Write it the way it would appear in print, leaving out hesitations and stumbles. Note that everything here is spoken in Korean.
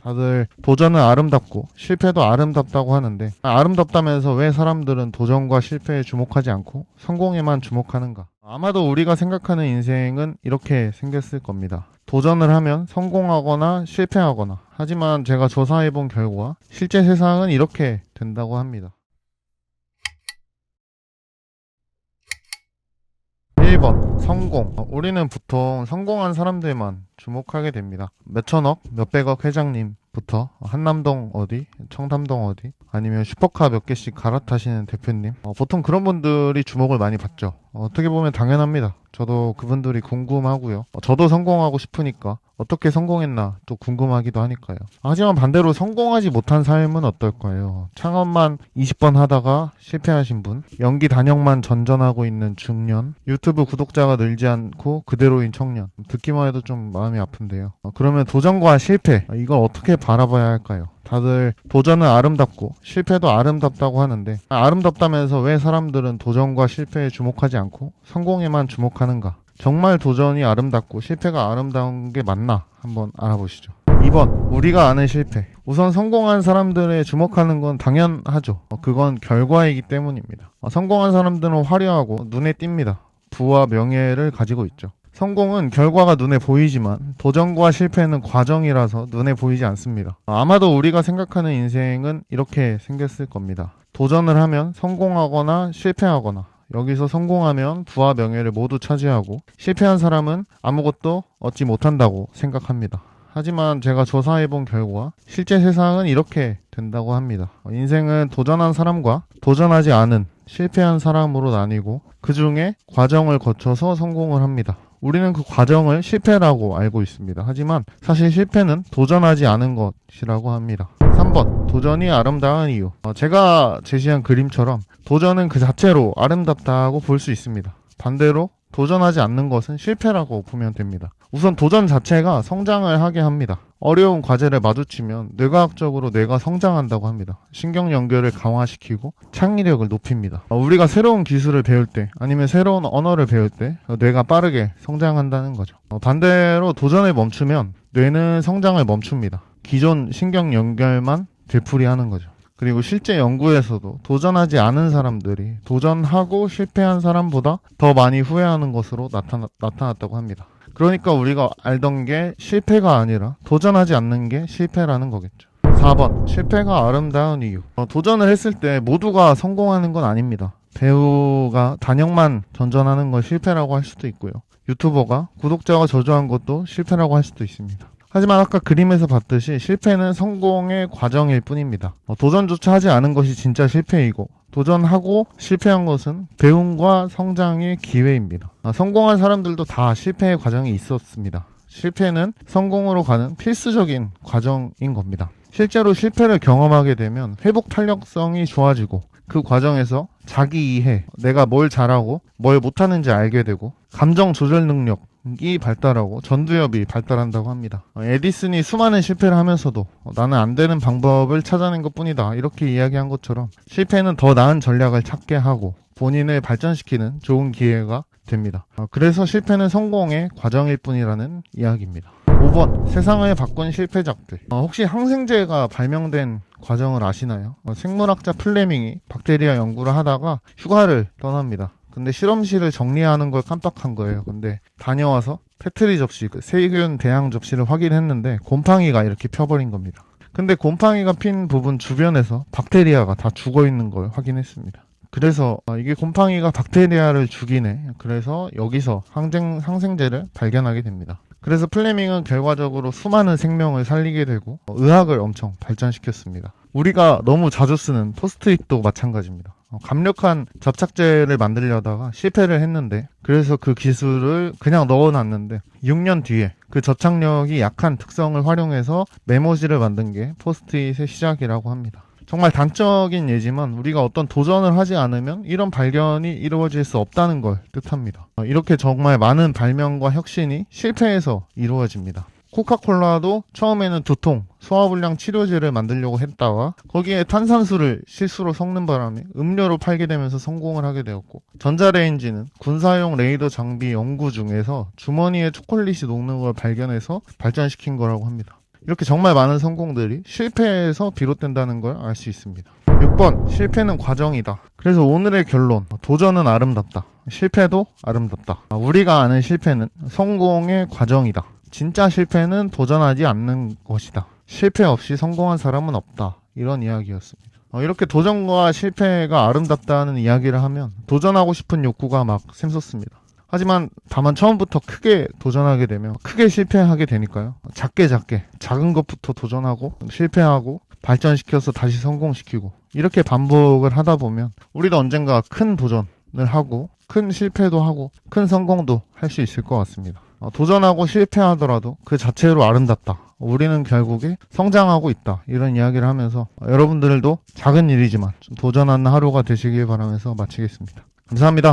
다들 도전은 아름답고 실패도 아름답다고 하는데 아름답다면서 왜 사람들은 도전과 실패에 주목하지 않고 성공에만 주목하는가? 아마도 우리가 생각하는 인생은 이렇게 생겼을 겁니다. 도전을 하면 성공하거나 실패하거나, 하지만 제가 조사해본 결과 실제 세상은 이렇게 된다고 합니다. 1번 성공. 우리는 보통 성공한 사람들만 주목하게 됩니다. 몇천억, 몇백억 회장님부터 한남동 어디, 청담동 어디, 아니면 슈퍼카 몇 개씩 갈아타시는 대표님, 보통 그런 분들이 주목을 많이 받죠. 어떻게 보면 당연합니다. 저도 그분들이 궁금하고요. 저도 성공하고 싶으니까 어떻게 성공했나 또 궁금하기도 하니까요. 하지만 반대로 성공하지 못한 삶은 어떨까요? 창업만 20번 하다가 실패하신 분, 연기 단역만 전전하고 있는 중년, 유튜브 구독자가 늘지 않고 그대로인 청년. 듣기만 해도 좀 마음이 아픈데요. 그러면 도전과 실패, 이걸 어떻게 바라봐야 할까요? 다들 도전은 아름답고 실패도 아름답다고 하는데 아름답다면서 왜 사람들은 도전과 실패에 주목하지 않고 성공에만 주목하는가? 정말 도전이 아름답고 실패가 아름다운 게 맞나? 한번 알아보시죠. 2번, 우리가 아는 실패. 우선 성공한 사람들에 주목하는 건 당연하죠. 그건 결과이기 때문입니다. 성공한 사람들은 화려하고 눈에 띕니다. 부와 명예를 가지고 있죠. 성공은 결과가 눈에 보이지만 도전과 실패는 과정이라서 눈에 보이지 않습니다. 아마도 우리가 생각하는 인생은 이렇게 생겼을 겁니다. 도전을 하면 성공하거나 실패하거나, 여기서 성공하면 부와 명예를 모두 차지하고 실패한 사람은 아무것도 얻지 못한다고 생각합니다. 하지만 제가 조사해본 결과 실제 세상은 이렇게 된다고 합니다. 인생은 도전한 사람과 도전하지 않은 실패한 사람으로 나뉘고 그 중에 과정을 거쳐서 성공을 합니다. 우리는 그 과정을 실패라고 알고 있습니다. 하지만 사실 실패는 도전하지 않은 것이라고 합니다. 3번, 도전이 아름다운 이유. 제가 제시한 그림처럼 도전은 그 자체로 아름답다고 볼 수 있습니다. 반대로 도전하지 않는 것은 실패라고 보면 됩니다. 우선 도전 자체가 성장을 하게 합니다. 어려운 과제를 마주치면 뇌과학적으로 뇌가 성장한다고 합니다. 신경 연결을 강화시키고 창의력을 높입니다. 우리가 새로운 기술을 배울 때, 아니면 새로운 언어를 배울 때 뇌가 빠르게 성장한다는 거죠. 반대로 도전을 멈추면 뇌는 성장을 멈춥니다. 기존 신경 연결만 되풀이하는 거죠. 그리고 실제 연구에서도 도전하지 않은 사람들이 도전하고 실패한 사람보다 더 많이 후회하는 것으로 나타났다고 합니다. 그러니까 우리가 알던 게 실패가 아니라 도전하지 않는 게 실패라는 거겠죠. 4번, 실패가 아름다운 이유. 도전을 했을 때 모두가 성공하는 건 아닙니다. 배우가 단역만 전전하는 건 실패라고 할 수도 있고요. 유튜버가 구독자가 저조한 것도 실패라고 할 수도 있습니다. 하지만 아까 그림에서 봤듯이 실패는 성공의 과정일 뿐입니다. 도전조차 하지 않은 것이 진짜 실패이고, 도전하고 실패한 것은 배움과 성장의 기회입니다. 성공한 사람들도 다 실패의 과정이 있었습니다. 실패는 성공으로 가는 필수적인 과정인 겁니다. 실제로 실패를 경험하게 되면 회복 탄력성이 좋아지고, 그 과정에서 자기 이해, 내가 뭘 잘하고 뭘 못하는지 알게 되고, 감정 조절 능력이 발달하고 전두엽이 발달한다고 합니다. 에디슨이 수많은 실패를 하면서도 나는 안 되는 방법을 찾아낸 것뿐이다, 이렇게 이야기한 것처럼 실패는 더 나은 전략을 찾게 하고 본인을 발전시키는 좋은 기회가 됩니다. 그래서 실패는 성공의 과정일 뿐이라는 이야기입니다. 5번, 세상을 바꾼 실패작들. 혹시 항생제가 발명된 과정을 아시나요? 생물학자 플레밍이 박테리아 연구를 하다가 휴가를 떠납니다. 근데 실험실을 정리하는 걸 깜빡한 거예요. 근데 다녀와서 페트리 접시, 세균 대항 접시를 확인했는데 곰팡이가 이렇게 펴버린 겁니다. 근데 곰팡이가 핀 부분 주변에서 박테리아가 다 죽어 있는 걸 확인했습니다. 그래서 이게 곰팡이가 박테리아를 죽이네. 그래서 여기서 항생제를 발견하게 됩니다. 그래서 플레밍은 결과적으로 수많은 생명을 살리게 되고 의학을 엄청 발전시켰습니다. 우리가 너무 자주 쓰는 포스트잇도 마찬가지입니다. 강력한 접착제를 만들려다가 실패를 했는데, 그래서 그 기술을 그냥 넣어놨는데 6년 뒤에 그 접착력이 약한 특성을 활용해서 메모지를 만든 게 포스트잇의 시작이라고 합니다. 정말 단적인 예지만 우리가 어떤 도전을 하지 않으면 이런 발견이 이루어질 수 없다는 걸 뜻합니다. 이렇게 정말 많은 발명과 혁신이 실패해서 이루어집니다. 코카콜라도 처음에는 두통, 소화불량 치료제를 만들려고 했다가 거기에 탄산수를 실수로 섞는 바람에 음료로 팔게 되면서 성공을 하게 되었고, 전자레인지는 군사용 레이더 장비 연구 중에서 주머니에 초콜릿이 녹는 걸 발견해서 발전시킨 거라고 합니다. 이렇게 정말 많은 성공들이 실패에서 비롯된다는 걸 알 수 있습니다. 6번, 실패는 과정이다. 그래서 오늘의 결론, 도전은 아름답다. 실패도 아름답다. 우리가 아는 실패는 성공의 과정이다. 진짜 실패는 도전하지 않는 것이다. 실패 없이 성공한 사람은 없다. 이런 이야기였습니다. 이렇게 도전과 실패가 아름답다는 이야기를 하면 도전하고 싶은 욕구가 막 샘솟습니다. 하지만 다만 처음부터 크게 도전하게 되면 크게 실패하게 되니까요. 작게 작은 것부터 도전하고 실패하고 발전시켜서 다시 성공시키고 이렇게 반복을 하다 보면 우리도 언젠가 큰 도전을 하고 큰 실패도 하고 큰 성공도 할 수 있을 것 같습니다. 도전하고 실패하더라도 그 자체로 아름답다. 우리는 결국에 성장하고 있다. 이런 이야기를 하면서 여러분들도 작은 일이지만 좀 도전하는 하루가 되시길 바라면서 마치겠습니다. 감사합니다.